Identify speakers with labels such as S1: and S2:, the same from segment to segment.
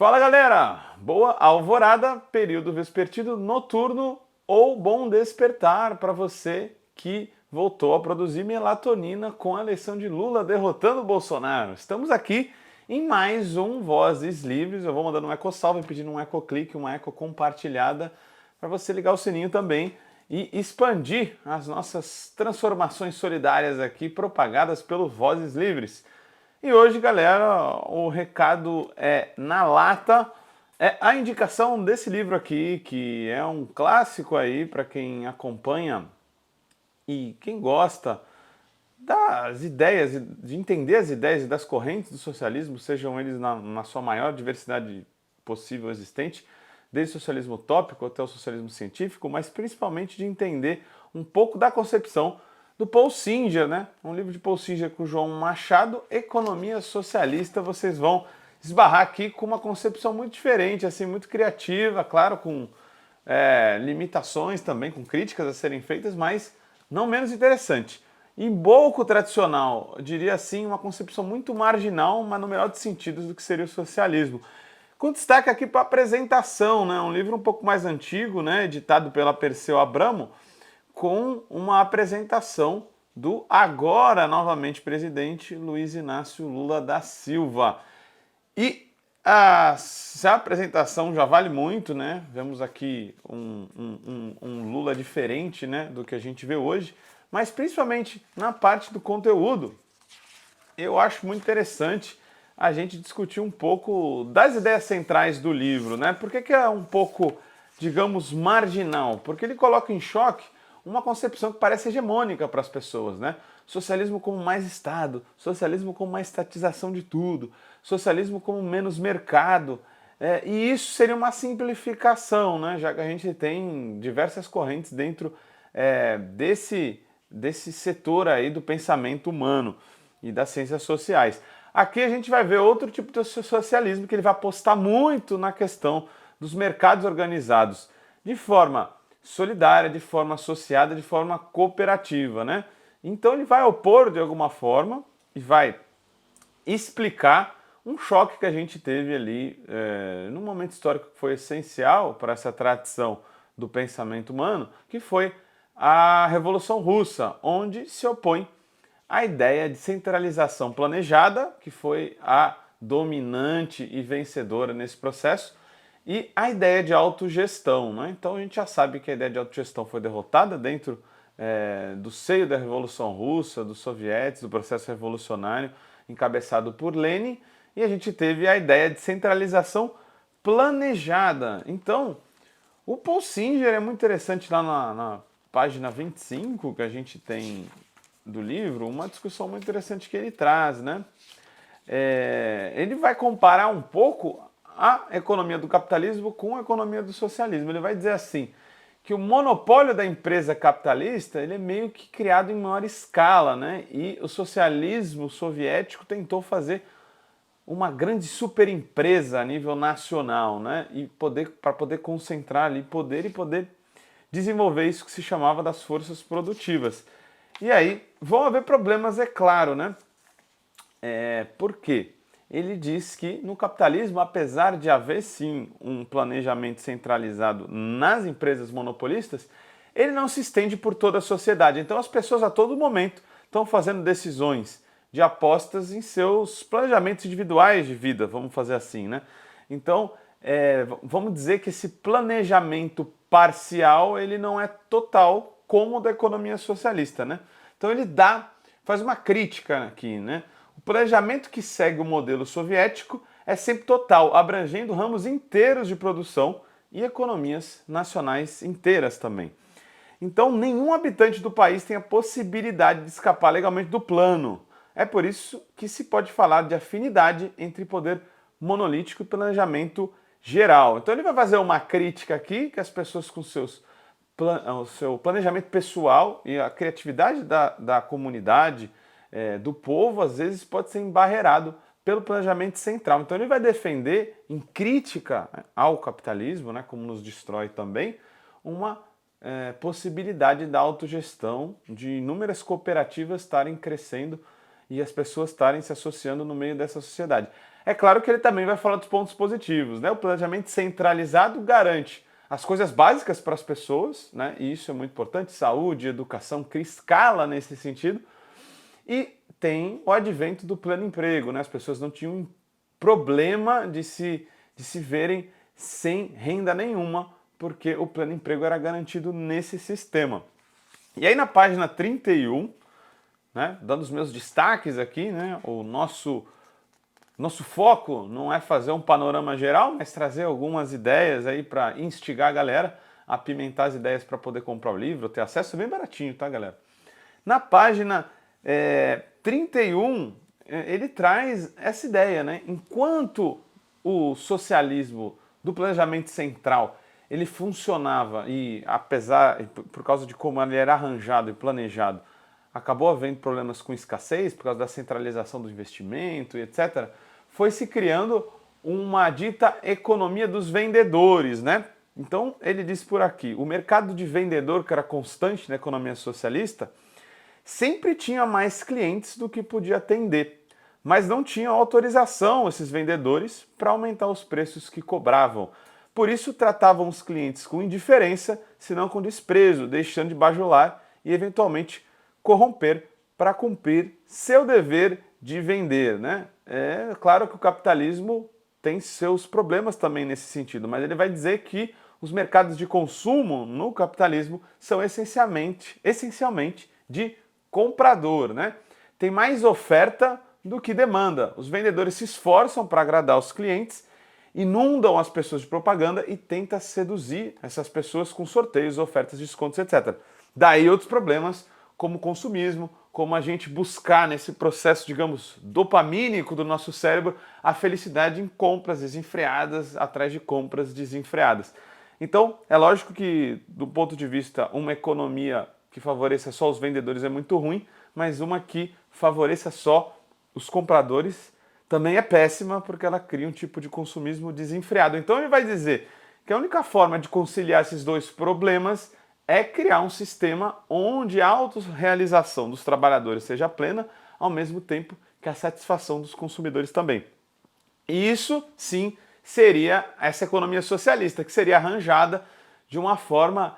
S1: Fala galera, boa alvorada, período vespertino noturno ou bom despertar para você que voltou a produzir melatonina com a eleição de Lula derrotando o Bolsonaro. Estamos aqui em mais um Vozes Livres. Eu vou mandando um eco-salve, pedindo um eco-clique, uma eco compartilhada para você ligar o sininho também e expandir as nossas transformações solidárias aqui propagadas pelo Vozes Livres. E hoje, galera, o recado é na lata, é a indicação desse livro aqui, que é um clássico aí para quem acompanha e quem gosta das ideias, de entender as ideias e das correntes do socialismo, sejam eles na sua maior diversidade possível existente, desde o socialismo utópico até o socialismo científico, mas principalmente de entender um pouco da concepção do Paul Singer, né? Um livro de Paul Singer com João Machado, Economia Socialista. Vocês vão esbarrar aqui com uma concepção muito diferente, assim, muito criativa, claro, com limitações também, com críticas a serem feitas, mas não menos interessante. E pouco tradicional, eu diria assim, uma concepção muito marginal, mas no melhor dos sentidos do que seria o socialismo. Com destaque aqui para a apresentação, né? Um livro um pouco mais antigo, né? Editado pela Perseu Abramo, com uma apresentação do agora novamente presidente Luiz Inácio Lula da Silva. E a apresentação já vale muito, né? Vemos aqui um Lula diferente, né, do que a gente vê hoje, mas principalmente na parte do conteúdo, eu acho muito interessante a gente discutir um pouco das ideias centrais do livro, né? Por que é um pouco, digamos, marginal? Porque ele coloca em choque uma concepção que parece hegemônica para as pessoas, né? Socialismo como mais Estado, socialismo como mais estatização de tudo, socialismo como menos mercado. E isso seria uma simplificação, né? Já que a gente tem diversas correntes dentro desse setor aí do pensamento humano e das ciências sociais. Aqui a gente vai ver outro tipo de socialismo que ele vai apostar muito na questão dos mercados organizados de forma solidária, de forma associada, de forma cooperativa, né? Então ele vai opor de alguma forma e vai explicar um choque que a gente teve ali num momento histórico que foi essencial para essa tradição do pensamento humano, que foi a Revolução Russa, onde se opõe a ideia de centralização planejada, que foi a dominante e vencedora nesse processo, e a ideia de autogestão, né? Então a gente já sabe que a ideia de autogestão foi derrotada dentro do seio da Revolução Russa, dos sovietes, do processo revolucionário encabeçado por Lenin, e a gente teve a ideia de centralização planejada. Então, o Paul Singer é muito interessante lá na página 25 que a gente tem do livro, uma discussão muito interessante que ele traz, né? Ele vai comparar um pouco a economia do capitalismo com a economia do socialismo. Ele vai dizer assim, que o monopólio da empresa capitalista ele é meio que criado em maior escala, né? E o socialismo soviético tentou fazer uma grande superempresa a nível nacional, né? E para poder concentrar ali poder e poder desenvolver isso que se chamava das forças produtivas. E aí vão haver problemas, é claro, né? Por quê? Ele diz que no capitalismo, apesar de haver sim um planejamento centralizado nas empresas monopolistas, ele não se estende por toda a sociedade. Então as pessoas a todo momento estão fazendo decisões de apostas em seus planejamentos individuais de vida, vamos fazer assim, né? Então, vamos dizer que esse planejamento parcial ele não é total como o da economia socialista, né? Então ele faz uma crítica aqui, né? O planejamento que segue o modelo soviético é sempre total, abrangendo ramos inteiros de produção e economias nacionais inteiras também. Então, nenhum habitante do país tem a possibilidade de escapar legalmente do plano. É por isso que se pode falar de afinidade entre poder monolítico e planejamento geral. Então, ele vai fazer uma crítica aqui que as pessoas com o seu planejamento pessoal e a criatividade da comunidade, do povo, às vezes pode ser embarreirado pelo planejamento central. Então ele vai defender, em crítica ao capitalismo, né, como nos destrói também, uma possibilidade da autogestão, de inúmeras cooperativas estarem crescendo e as pessoas estarem se associando no meio dessa sociedade. É claro que ele também vai falar dos pontos positivos, né? O planejamento centralizado garante as coisas básicas para as pessoas, né? E isso é muito importante, saúde, educação, cria escala nesse sentido. E tem o advento do pleno emprego, né? As pessoas não tinham problema de se verem sem renda nenhuma, porque o pleno emprego era garantido nesse sistema. E aí na página 31, né, dando os meus destaques aqui, né, o nosso foco não é fazer um panorama geral, mas trazer algumas ideias aí para instigar a galera a apimentar as ideias para poder comprar o livro, ter acesso bem baratinho, tá, galera? Na página 31, ele traz essa ideia, né? Enquanto o socialismo do planejamento central ele funcionava e, apesar, por causa de como ele era arranjado e planejado, acabou havendo problemas com escassez por causa da centralização do investimento e etc., foi se criando uma dita economia dos vendedores, né? Então ele diz por aqui, o mercado de vendedor, que era constante na economia socialista, sempre tinha mais clientes do que podia atender, mas não tinham autorização esses vendedores para aumentar os preços que cobravam. Por isso tratavam os clientes com indiferença, se não com desprezo, deixando de bajular e eventualmente corromper para cumprir seu dever de vender, né? É claro que o capitalismo tem seus problemas também nesse sentido, mas ele vai dizer que os mercados de consumo no capitalismo são essencialmente de comprador, né? Tem mais oferta do que demanda. Os vendedores se esforçam para agradar os clientes, inundam as pessoas de propaganda e tentam seduzir essas pessoas com sorteios, ofertas, descontos, etc. Daí outros problemas, como o consumismo, como a gente buscar nesse processo, digamos, dopamínico do nosso cérebro, a felicidade em compras desenfreadas atrás de compras desenfreadas. Então, é lógico que, do ponto de vista, uma economia que favoreça só os vendedores é muito ruim, mas uma que favoreça só os compradores também é péssima, porque ela cria um tipo de consumismo desenfreado. Então ele vai dizer que a única forma de conciliar esses dois problemas é criar um sistema onde a autorrealização dos trabalhadores seja plena, ao mesmo tempo que a satisfação dos consumidores também. E isso, sim, seria essa economia socialista, que seria arranjada de uma forma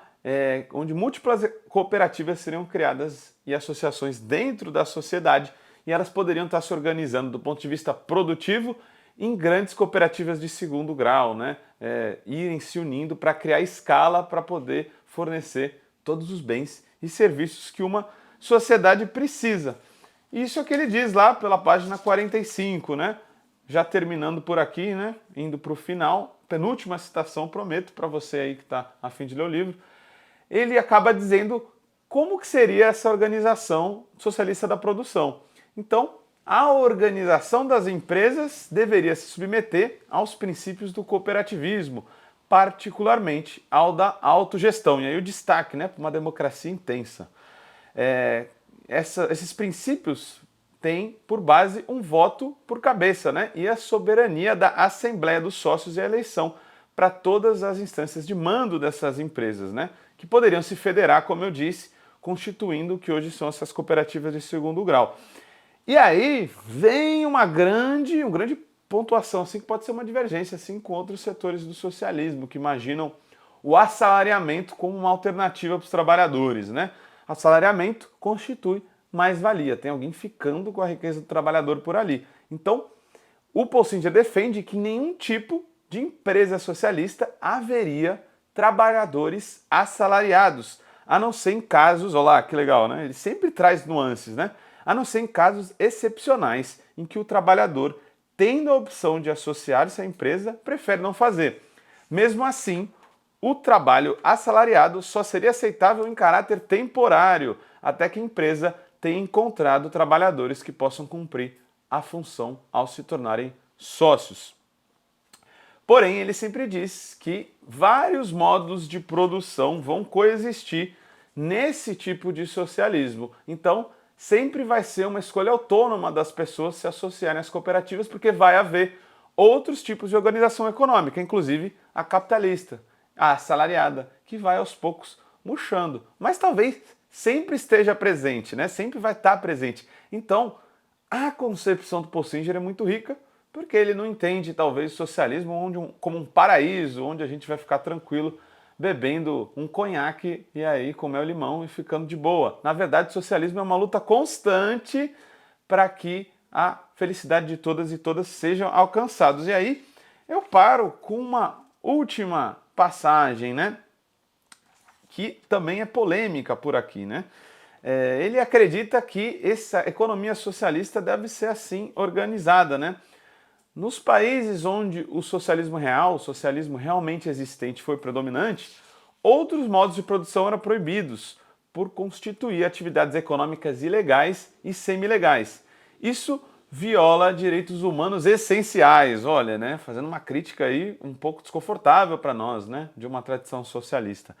S1: onde múltiplas cooperativas seriam criadas e associações dentro da sociedade, e elas poderiam estar se organizando do ponto de vista produtivo em grandes cooperativas de segundo grau, né? Irem se unindo para criar escala para poder fornecer todos os bens e serviços que uma sociedade precisa. Isso é o que ele diz lá pela página 45, né? Já terminando por aqui, né? Indo para o final, penúltima citação, prometo para você aí que está a fim de ler o livro. Ele acaba dizendo como que seria essa organização socialista da produção. Então, a organização das empresas deveria se submeter aos princípios do cooperativismo, particularmente ao da autogestão. E aí o destaque, né, para uma democracia intensa. Esses princípios têm por base um voto por cabeça, né, e a soberania da Assembleia dos Sócios e a eleição para todas as instâncias de mando dessas empresas, né, que poderiam se federar, como eu disse, constituindo o que hoje são essas cooperativas de segundo grau. E aí vem uma grande pontuação, assim, que pode ser uma divergência assim, com outros setores do socialismo, que imaginam o assalariamento como uma alternativa para os trabalhadores, né? Assalariamento constitui mais-valia, tem alguém ficando com a riqueza do trabalhador por ali. Então, o Paul Singer defende que em nenhum tipo de empresa socialista haveria trabalhadores assalariados, a não ser em casos, olha lá, que legal, né? Ele sempre traz nuances, né? A não ser em casos excepcionais em que o trabalhador, tendo a opção de associar-se à empresa, prefere não fazer. Mesmo assim, o trabalho assalariado só seria aceitável em caráter temporário, até que a empresa tenha encontrado trabalhadores que possam cumprir a função ao se tornarem sócios. Porém, ele sempre diz que vários modos de produção vão coexistir nesse tipo de socialismo. Então, sempre vai ser uma escolha autônoma das pessoas se associarem às cooperativas, porque vai haver outros tipos de organização econômica, inclusive a capitalista, a assalariada, que vai aos poucos murchando, mas talvez sempre esteja presente, né? Sempre vai estar presente. Então, a concepção do Paul Singer é muito rica, porque ele não entende talvez o socialismo como um paraíso, onde a gente vai ficar tranquilo bebendo um conhaque e aí com mel e limão e ficando de boa. Na verdade, o socialismo é uma luta constante para que a felicidade de todas e todas sejam alcançados. E aí eu paro com uma última passagem, né? Que também é polêmica por aqui, né? Ele acredita que essa economia socialista deve ser assim organizada, né? Nos países onde o socialismo real, o socialismo realmente existente foi predominante, outros modos de produção eram proibidos por constituir atividades econômicas ilegais e semi-legais. Isso viola direitos humanos essenciais, olha, né, fazendo uma crítica aí um pouco desconfortável para nós, né, de uma tradição socialista.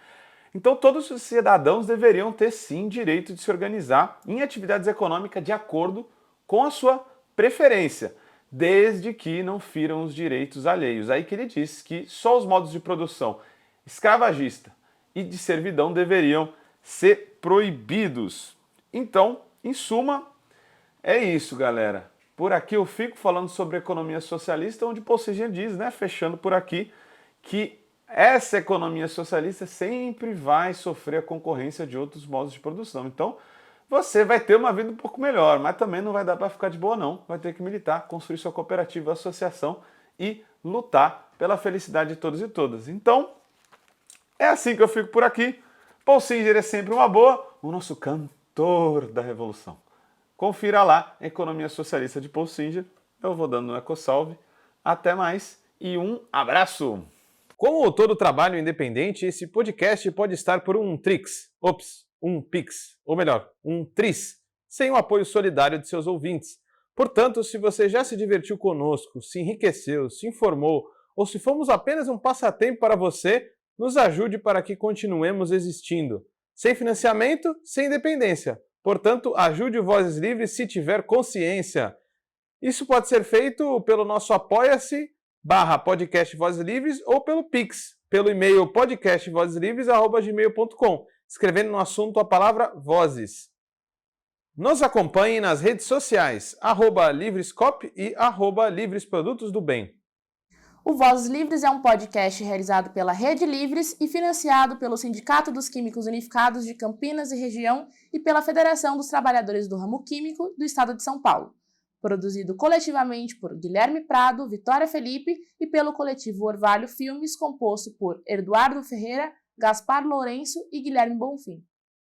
S1: Então todos os cidadãos deveriam ter sim direito de se organizar em atividades econômicas de acordo com a sua preferência, desde que não firam os direitos alheios. Aí que ele diz que só os modos de produção escravagista e de servidão deveriam ser proibidos. Então, em suma, é isso, galera. Por aqui eu fico falando sobre economia socialista, onde Paul Singer diz, né, fechando por aqui, que essa economia socialista sempre vai sofrer a concorrência de outros modos de produção. Então, você vai ter uma vida um pouco melhor, mas também não vai dar para ficar de boa não. Vai ter que militar, construir sua cooperativa, associação e lutar pela felicidade de todos e todas. Então, é assim que eu fico por aqui. Paul Singer é sempre uma boa, o nosso cantor da revolução. Confira lá, Economia Socialista de Paul Singer. Eu vou dando um ecosalve. Até mais e um abraço! Como todo trabalho independente, esse podcast pode estar por um um Pix, ou melhor, um Tris, sem o apoio solidário de seus ouvintes. Portanto, se você já se divertiu conosco, se enriqueceu, se informou, ou se fomos apenas um passatempo para você, nos ajude para que continuemos existindo. Sem financiamento, sem independência. Portanto, ajude o Vozes Livres se tiver consciência. Isso pode ser feito pelo nosso apoia-se /podcast Vozes Livres ou pelo Pix, pelo e-mail podcastvozeslivres@gmail.com, escrevendo no assunto a palavra Vozes. Nos acompanhe nas redes sociais, @Livrescop e @Livresprodutos do Bem.
S2: O Vozes Livres é um podcast realizado pela Rede Livres e financiado pelo Sindicato dos Químicos Unificados de Campinas e Região e pela Federação dos Trabalhadores do Ramo Químico do Estado de São Paulo. Produzido coletivamente por Guilherme Prado, Vitória Felipe e pelo coletivo Orvalho Filmes, composto por Eduardo Ferreira, Gaspar Lourenço e Guilherme Bonfim.